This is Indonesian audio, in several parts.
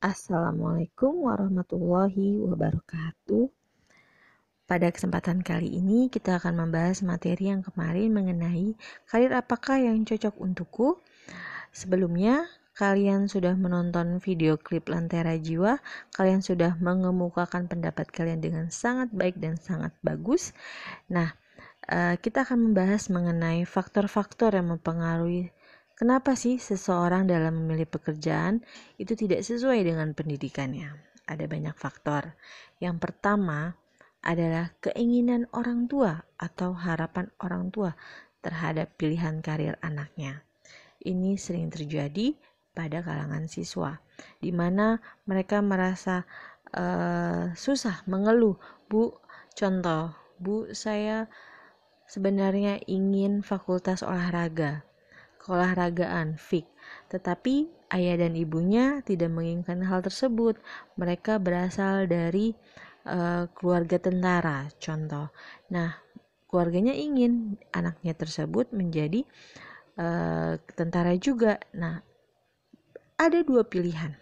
Assalamualaikum warahmatullahi wabarakatuh. Pada kesempatan kali ini kita akan membahas materi yang kemarin mengenai karir apakah yang cocok untukku. Sebelumnya, kalian sudah menonton video klip Lentera Jiwa, kalian sudah mengemukakan pendapat kalian dengan sangat baik dan sangat bagus. Nah, kita akan membahas mengenai faktor-faktor yang mempengaruhi kenapa sih seseorang dalam memilih pekerjaan itu tidak sesuai dengan pendidikannya. Ada banyak faktor. Yang pertama adalah keinginan orang tua atau harapan orang tua terhadap pilihan karir anaknya. Ini sering terjadi pada kalangan siswa, di mana mereka merasa susah mengeluh. Contoh, Bu, saya sebenarnya ingin fakultas olahraga, keolahragaan, FIK. Tetapi ayah dan ibunya tidak menginginkan hal tersebut. Mereka berasal dari keluarga tentara, contoh. Nah, keluarganya ingin anaknya tersebut menjadi tentara juga. Nah, ada dua pilihan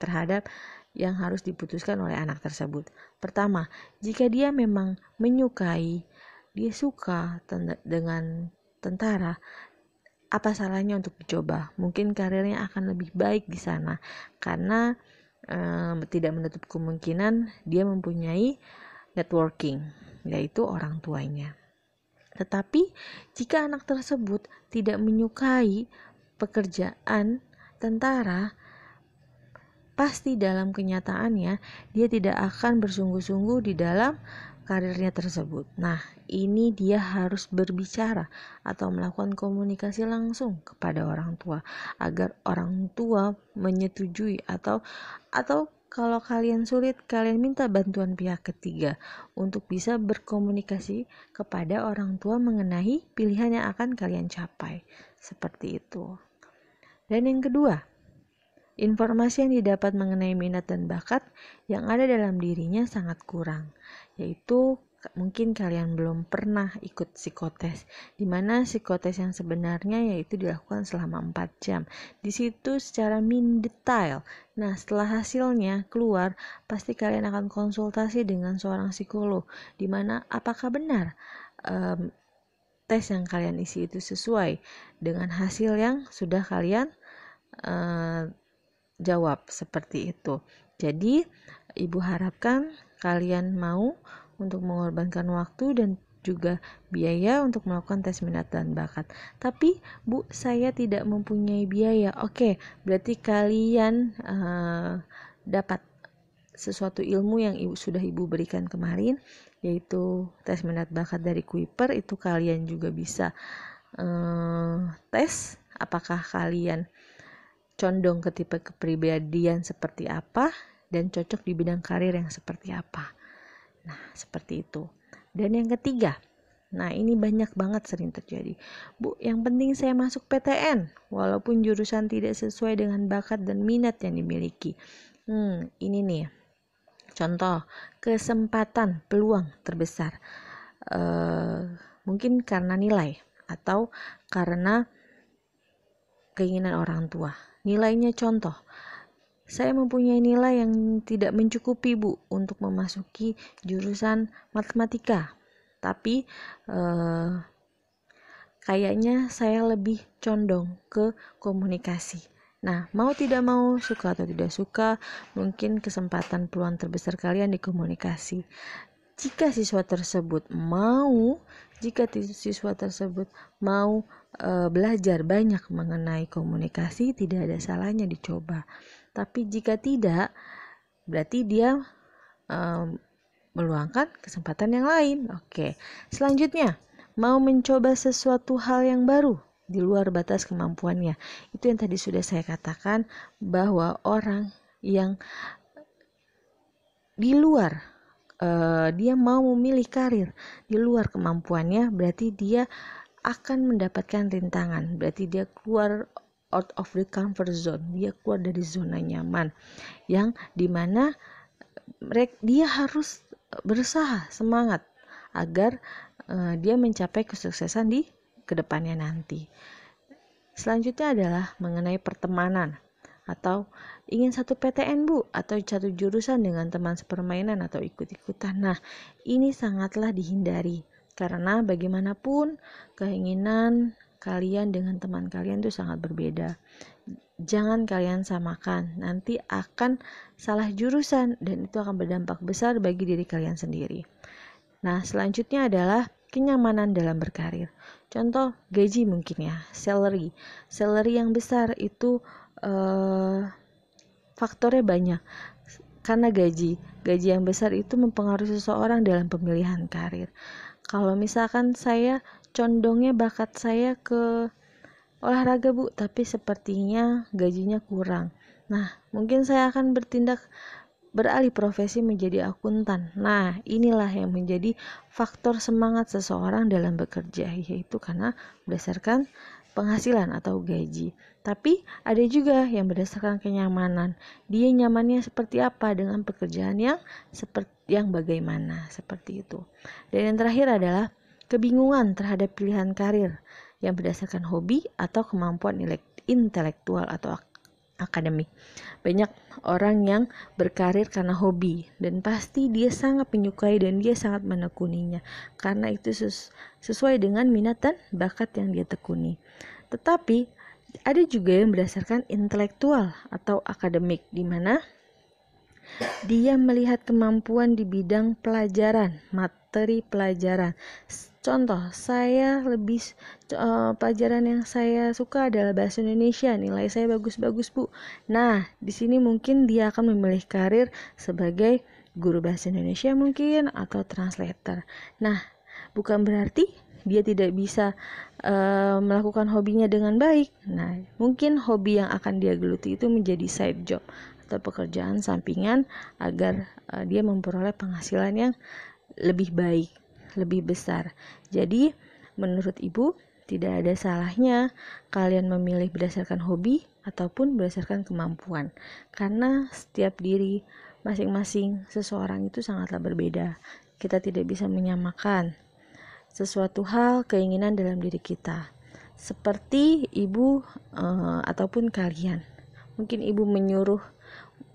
terhadap yang harus diputuskan oleh anak tersebut. Pertama, jika dia memang menyukai, dia suka dengan tentara, apa salahnya untuk dicoba? Mungkin karirnya akan lebih baik di sana karena tidak menutup kemungkinan dia mempunyai networking, yaitu orang tuanya. Tetapi jika anak tersebut tidak menyukai pekerjaan tentara, pasti dalam kenyataannya dia tidak akan bersungguh-sungguh di dalam karirnya tersebut. Nah, ini dia harus berbicara atau melakukan komunikasi langsung kepada orang tua agar orang tua menyetujui atau kalau kalian sulit, kalian minta bantuan pihak ketiga untuk bisa berkomunikasi kepada orang tua mengenai pilihan yang akan kalian capai. Seperti itu. Dan yang kedua, informasi yang didapat mengenai minat dan bakat yang ada dalam dirinya sangat kurang, yaitu mungkin kalian belum pernah ikut psikotes, di mana psikotes yang sebenarnya yaitu dilakukan selama 4 jam. Di situ secara detail. Nah, setelah hasilnya keluar, pasti kalian akan konsultasi dengan seorang psikolog, di mana apakah benar tes yang kalian isi itu sesuai dengan hasil yang sudah kalian jawab, seperti itu. Jadi, Ibu harapkan kalian mau untuk mengorbankan waktu dan juga biaya untuk melakukan tes minat dan bakat. Tapi, Bu, saya tidak mempunyai biaya. Oke, berarti kalian dapat sesuatu ilmu yang sudah Ibu berikan kemarin, yaitu tes minat bakat dari Kuiper. Itu kalian juga bisa tes apakah kalian condong ke tipe kepribadian seperti apa dan cocok di bidang karir yang seperti apa. Nah, seperti itu. Dan yang ketiga, nah ini banyak banget sering terjadi. Bu, yang penting saya masuk PTN walaupun jurusan tidak sesuai dengan bakat dan minat yang dimiliki. Ini nih contoh kesempatan peluang terbesar. Mungkin karena nilai atau karena keinginan orang tua. Nilainya contoh, saya mempunyai nilai yang tidak mencukupi, Bu, untuk memasuki jurusan matematika. Tapi kayaknya saya lebih condong ke komunikasi. Nah, mau tidak mau, suka atau tidak suka, mungkin kesempatan peluang terbesar kalian di komunikasi. Jika siswa tersebut mau belajar banyak mengenai komunikasi, tidak ada salahnya dicoba. Tapi jika tidak, berarti dia meluangkan kesempatan yang lain. Oke, selanjutnya, mau mencoba sesuatu hal yang baru di luar batas kemampuannya. Itu yang tadi sudah saya katakan, bahwa orang yang di luar dia mau memilih karir di luar kemampuannya, berarti dia akan mendapatkan rintangan. Berarti dia keluar out of the comfort zone, dia keluar dari zona nyaman, yang dimana dia harus berusaha semangat agar dia mencapai kesuksesan di kedepannya nanti. Selanjutnya adalah mengenai pertemanan. atau ingin satu PTN Bu, atau satu jurusan dengan teman sepermainan atau ikut-ikutan. Nah, ini sangatlah dihindari karena bagaimanapun keinginan kalian dengan teman kalian itu sangat berbeda. Jangan kalian samakan, nanti akan salah jurusan dan itu akan berdampak besar bagi diri kalian sendiri. Nah, selanjutnya adalah kenyamanan dalam berkarir. Contoh gaji mungkin ya, salary yang besar itu faktornya banyak. Karena gaji yang besar itu mempengaruhi seseorang dalam pemilihan karir. Kalau misalkan saya condongnya bakat saya ke olahraga Bu, tapi sepertinya gajinya kurang. Nah, mungkin saya akan beralih profesi menjadi akuntan. Nah, inilah yang menjadi faktor semangat seseorang dalam bekerja, yaitu karena berdasarkan penghasilan atau gaji. Tapi ada juga yang berdasarkan kenyamanan. Dia nyamannya seperti apa dengan pekerjaan yang bagaimana, seperti itu. Dan yang terakhir adalah kebingungan terhadap pilihan karir yang berdasarkan hobi atau kemampuan intelektual atau akademik. Banyak orang yang berkarir karena hobi dan pasti dia sangat menyukai dan dia sangat menekuninya karena itu sesuai dengan minat dan bakat yang dia tekuni. Tetapi ada juga yang berdasarkan intelektual atau akademik, di mana dia melihat kemampuan di bidang pelajaran, materi pelajaran. Contoh, saya lebih pelajaran yang saya suka adalah bahasa Indonesia, nilai saya bagus-bagus Bu. Nah, di sini mungkin dia akan memilih karir sebagai guru bahasa Indonesia mungkin atau translator. Nah, bukan berarti dia tidak bisa melakukan hobinya dengan baik. Nah, mungkin hobi yang akan dia geluti itu menjadi side job atau pekerjaan sampingan agar dia memperoleh penghasilan yang lebih baik, lebih besar. Jadi menurut Ibu tidak ada salahnya kalian memilih berdasarkan hobi ataupun berdasarkan kemampuan, karena setiap diri masing-masing seseorang itu sangatlah berbeda. Kita tidak bisa menyamakan sesuatu hal keinginan dalam diri kita. Seperti Ibu ataupun kalian, mungkin Ibu menyuruh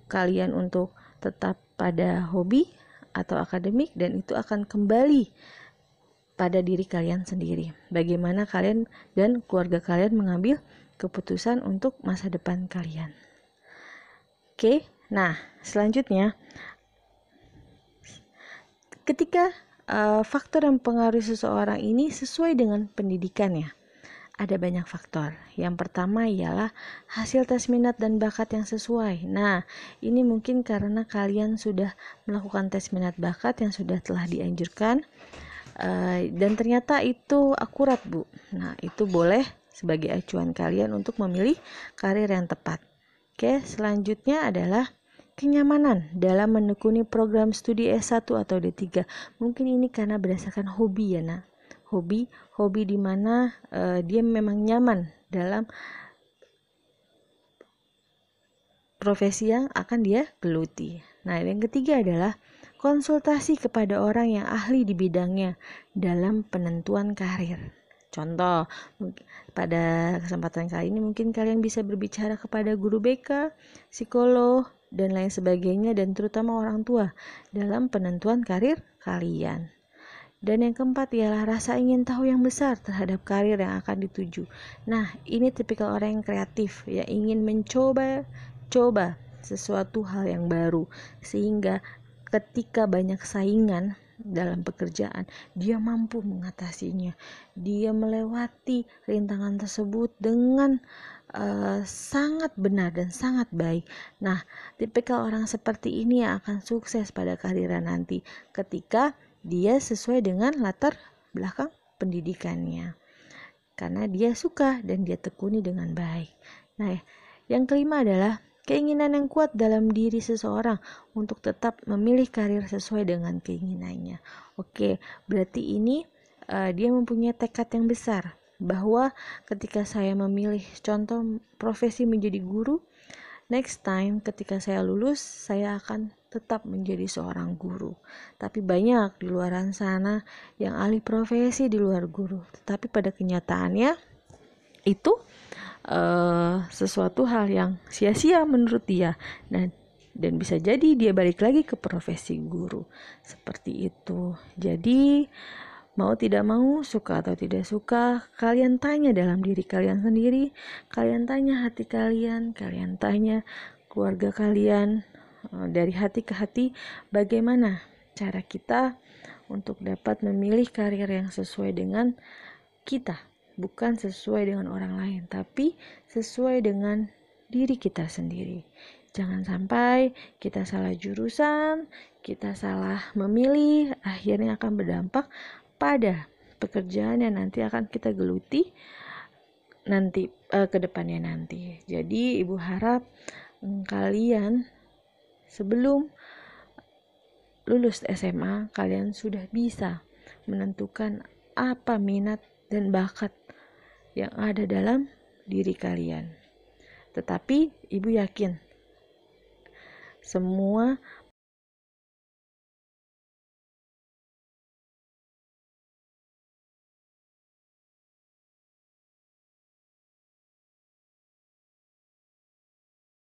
kalian untuk tetap pada hobi atau akademik, dan itu akan kembali pada diri kalian sendiri. Bagaimana kalian dan keluarga kalian mengambil keputusan untuk masa depan kalian. Oke, nah selanjutnya ketika faktor yang mempengaruhi seseorang ini sesuai dengan pendidikannya. Ada banyak faktor. Yang pertama ialah hasil tes minat dan bakat yang sesuai. Nah, ini mungkin karena kalian sudah melakukan tes minat bakat yang sudah telah dianjurkan dan ternyata itu akurat Bu. Nah, itu boleh sebagai acuan kalian untuk memilih karir yang tepat. Oke, selanjutnya adalah kenyamanan dalam menekuni program studi S1 atau D3. Mungkin ini karena berdasarkan hobi ya Nak. Hobi di mana dia memang nyaman dalam profesi yang akan dia geluti. Nah, yang ketiga adalah konsultasi kepada orang yang ahli di bidangnya dalam penentuan karir. Contoh, pada kesempatan kali ini mungkin kalian bisa berbicara kepada guru BK, psikolog, dan lain sebagainya, dan terutama orang tua dalam penentuan karir kalian. Dan yang keempat ialah rasa ingin tahu yang besar terhadap karir yang akan dituju. Nah, ini tipikal orang yang kreatif, yang ingin mencoba sesuatu hal yang baru, sehingga ketika banyak saingan dalam pekerjaan, dia mampu mengatasinya. Dia melewati rintangan tersebut dengan sangat benar dan sangat baik. Nah, tipikal orang seperti ini yang akan sukses pada karirnya nanti ketika dia sesuai dengan latar belakang pendidikannya, karena dia suka dan dia tekuni dengan baik. Nah, yang kelima adalah keinginan yang kuat dalam diri seseorang untuk tetap memilih karir sesuai dengan keinginannya. Oke, berarti ini dia mempunyai tekad yang besar bahwa ketika saya memilih contoh profesi menjadi guru, next time ketika saya lulus, saya akan tetap menjadi seorang guru. Tapi banyak di luar sana yang alih profesi di luar guru. Tetapi pada kenyataannya itu sesuatu hal yang sia-sia menurut dia, dan bisa jadi dia balik lagi ke profesi guru. Seperti itu. Jadi mau tidak mau, suka atau tidak suka, kalian tanya dalam diri kalian sendiri, kalian tanya hati kalian tanya keluarga kalian, dari hati ke hati, bagaimana cara kita untuk dapat memilih karir yang sesuai dengan kita, bukan sesuai dengan orang lain, tapi sesuai dengan diri kita sendiri. Jangan sampai kita salah jurusan, kita salah memilih, akhirnya akan berdampak pada pekerjaan yang nanti akan kita geluti nanti ke depannya nanti. Jadi ibu harap kalian sebelum lulus SMA kalian sudah bisa menentukan apa minat dan bakat yang ada dalam diri kalian. Tetapi ibu yakin semua